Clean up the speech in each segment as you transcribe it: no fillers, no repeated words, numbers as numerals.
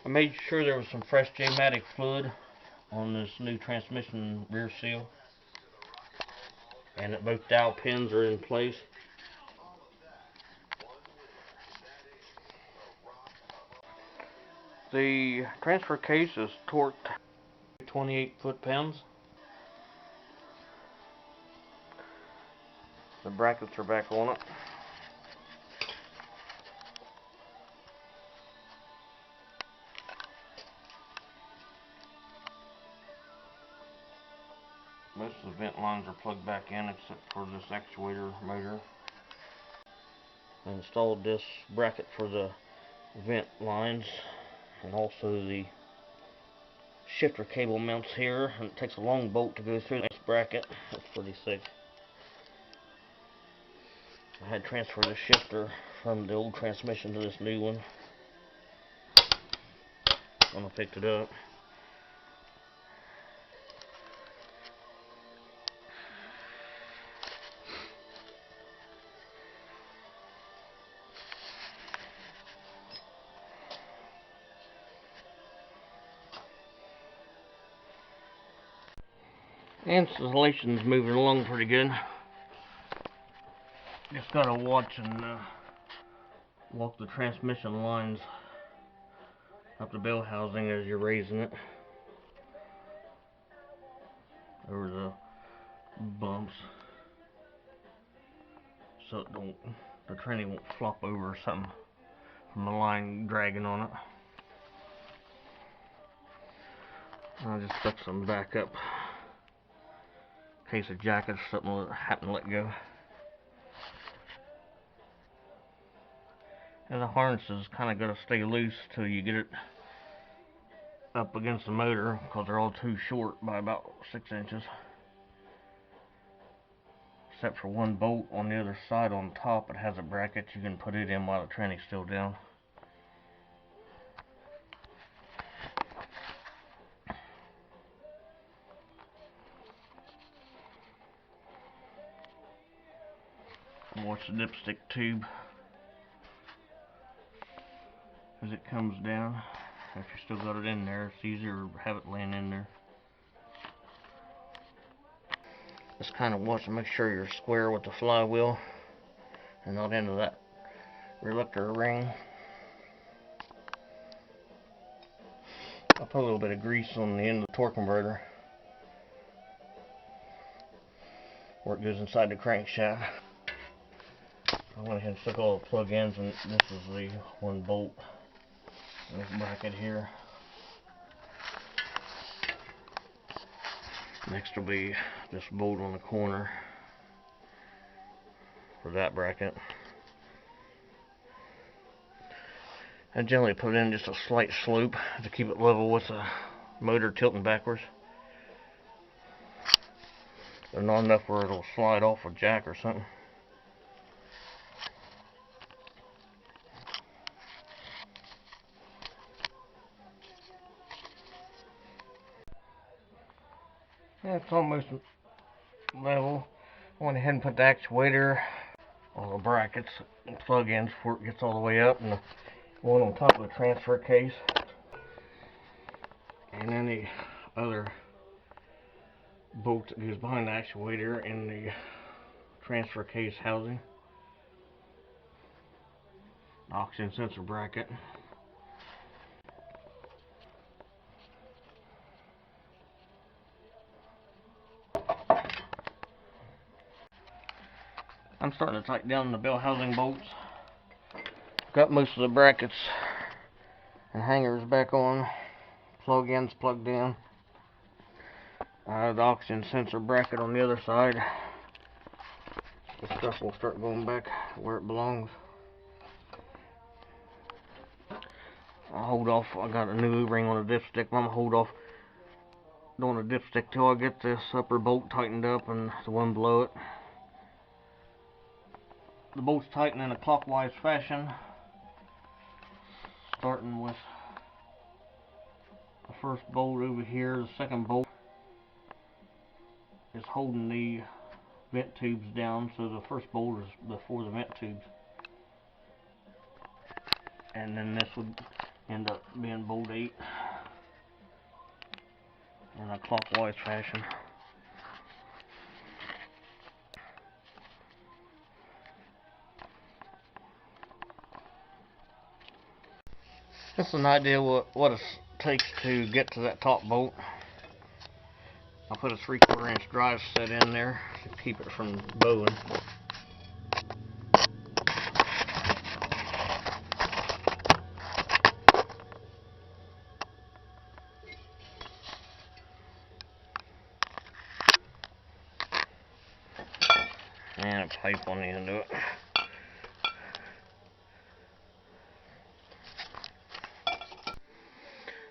I made sure there was some fresh J-Matic fluid on this new transmission rear seal, and that both dowel pins are in place. The transfer case is torqued 28 foot-pounds. The brackets are back on it. Most of the vent lines are plugged back in except for this actuator motor. I installed this bracket for the vent lines and also the shifter cable mounts here, and it takes a long bolt to go through this bracket. It's pretty thick. I had transferred the shifter from the old transmission to this new one when I picked it up. Installation's moving along pretty good. Just gotta watch and walk the transmission lines up the bell housing as you're raising it over the bumps, so the tranny won't flop over or something from the line dragging on it. I'll just stuck some back up in case a jack or something will happen to let go. And the harness is kind of going to stay loose till you get it up against the motor, because they're all too short by about 6 inches. Except for one bolt on the other side on top, it has a bracket you can put it in while the tranny's still down. Watch the dipstick tube as it comes down. If you still got it in there, it's easier to have it laying in there. Just kind of watch and make sure you're square with the flywheel and not into that reluctor ring. I'll put a little bit of grease on the end of the torque converter where it goes inside the crankshaft. I went ahead and stuck all the plug-ins, and this is the one bolt in this bracket here. Next will be this bolt on the corner for that bracket. I generally put in just a slight slope to keep it level with the motor tilting backwards, but not enough where it'll slide off a jack or something. Yeah, it's almost level. I went ahead and put the actuator on the brackets and plug-ins before it gets all the way up, and the one on top of the transfer case, and then the other bolt that goes behind the actuator in the transfer case housing, the oxygen sensor bracket. I'm starting to tighten down the bell housing bolts. Got most of the brackets and hangers back on, plug-ins plugged in. The oxygen sensor bracket on the other side. The stuff will start going back where it belongs. I'll hold off. I got a new O-ring on the dipstick. I'm gonna hold off doing the dipstick till I get this upper bolt tightened up and the one below it. The bolts tighten in a clockwise fashion, starting with the first bolt over here. The second bolt is holding the vent tubes down, so the first bolt is before the vent tubes, and then this would end up being bolt 8 in a clockwise fashion. Just an idea what it takes to get to that top bolt. I'll put a 3/4 inch drive set in there to keep it from bowing. And a pipe on the end of it.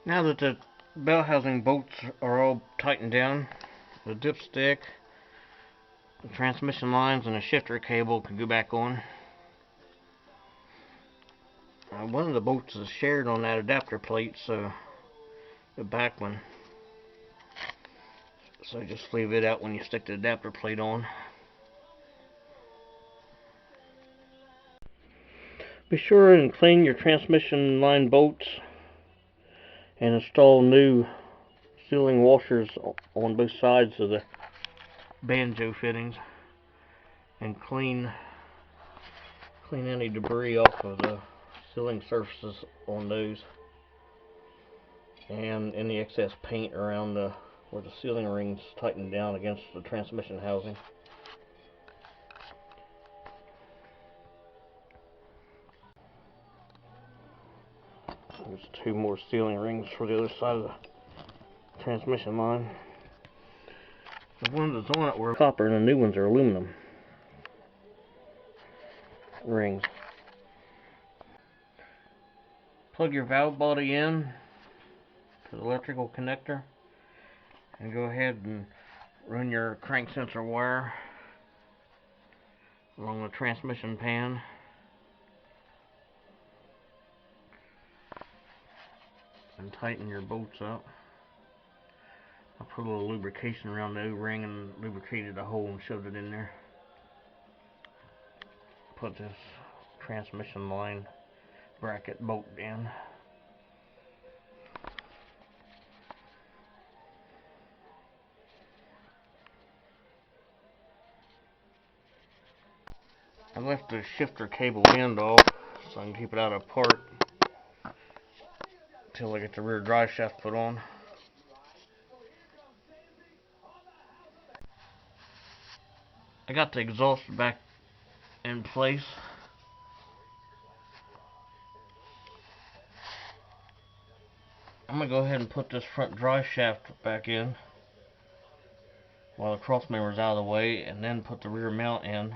Now that the bell housing bolts are all tightened down, the dipstick, the transmission lines, and the shifter cable can go back on. One of the bolts is shared on that adapter plate, so the back one. So just leave it out when you stick the adapter plate on. Be sure and clean your transmission line bolts and install new sealing washers on both sides of the banjo fittings, and clean any debris off of the sealing surfaces on those, and any excess paint around where the sealing rings tighten down against the transmission housing. There's 2 more sealing rings for the other side of the transmission line. The ones that's on it were copper and the new ones are aluminum rings. Plug your valve body in to the electrical connector and go ahead and run your crank sensor wire along the transmission pan. And tighten your bolts up. I put a little lubrication around the O-ring and lubricated the hole and shoved it in there. Put this transmission line bracket bolt in. I left the shifter cable end off so I can keep it out of part until I get the rear drive shaft put on. I got the exhaust back in place. I'm going to go ahead and put this front drive shaft back in while the cross member is out of the way, and then put the rear mount in.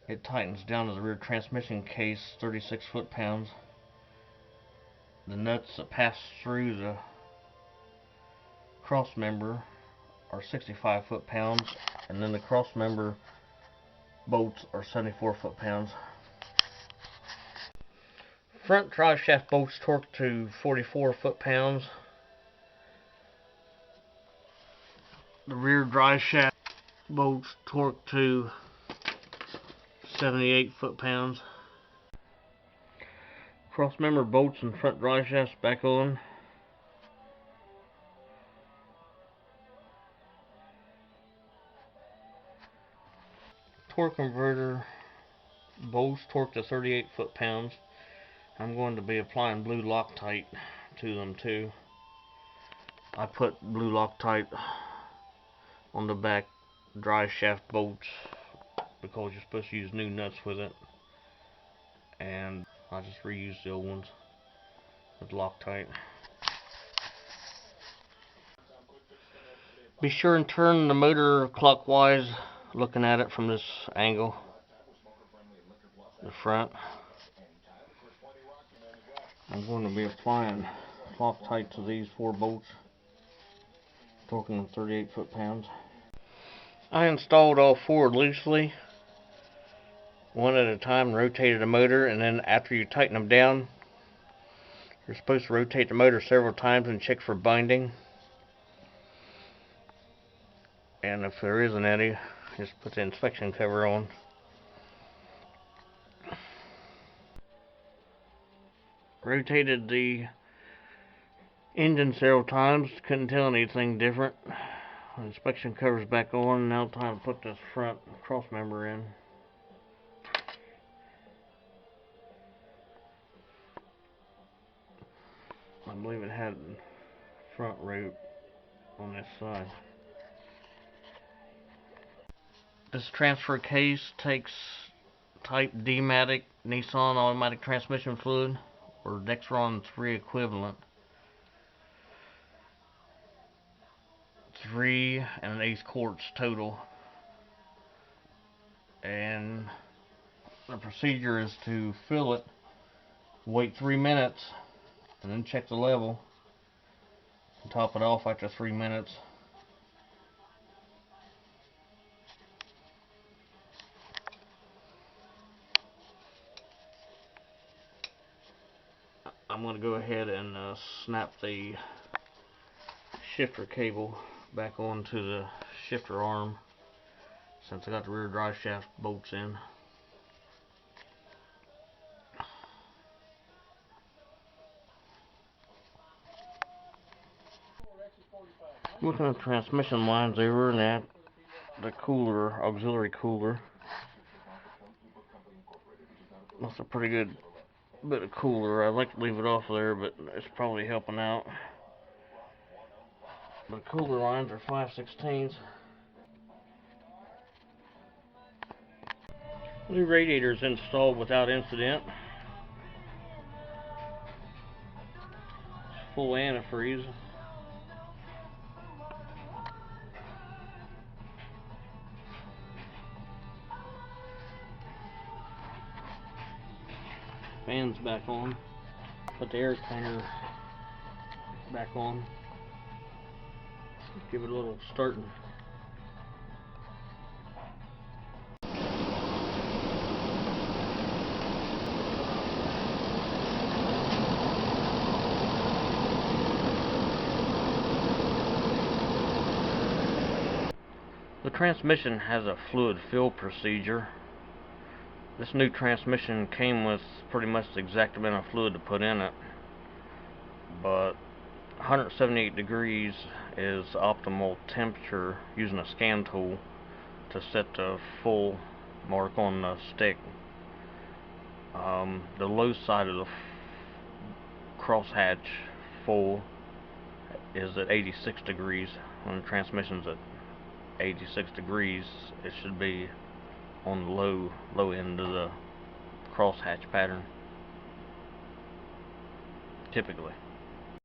It tightens down to the rear transmission case 36 foot-pounds. The nuts that pass through the cross member are 65 foot-pounds, and then the cross member bolts are 74 foot-pounds. Front drive shaft bolts torqued to 44 foot-pounds. The rear drive shaft bolts torqued to 78 foot-pounds. Cross member bolts and front drive shafts back on. Torque converter bolts torqued to 38 foot-pounds. I'm going to be applying blue Loctite to them too. I put blue Loctite on the back drive shaft bolts because you're supposed to use new nuts with it, and I just reused the old ones with Loctite. Be sure and turn the motor clockwise, looking at it from this angle, the front. I'm going to be applying Loctite to these 4 bolts, torquing them 38 foot-pounds. I installed all 4 loosely, one at a time, rotated the motor, and then after you tighten them down, you're supposed to rotate the motor several times and check for binding. And if there isn't any, just put the inspection cover on. Rotated the engine several times, couldn't tell anything different. Inspection cover's back on. Now time to put this front cross member in. I believe it had front rope on this side. This transfer case takes type D-Matic Nissan automatic transmission fluid, or Dexron 3 equivalent. 3 1/8 quarts total. And the procedure is to fill it, wait 3 minutes, and then check the level, and top it off after 3 minutes. I'm going to go ahead and snap the shifter cable back onto the shifter arm, since I got the rear drive shaft bolts in. Looking at the transmission lines over and at the cooler, auxiliary cooler. That's a pretty good bit of cooler. I'd like to leave it off there, but it's probably helping out. The cooler lines are 5/16. New radiators installed without incident. Full antifreeze. Fans back on. Put the air cleaner back on. Give it a little starting. The transmission has a fluid fill procedure. This new transmission came with pretty much the exact amount of fluid to put in it, but 178 degrees is optimal temperature using a scan tool to set the full mark on the stick. The low side of the crosshatch full is at 86 degrees. When the transmission's at 86 degrees, it should be on the low end of the crosshatch pattern, typically.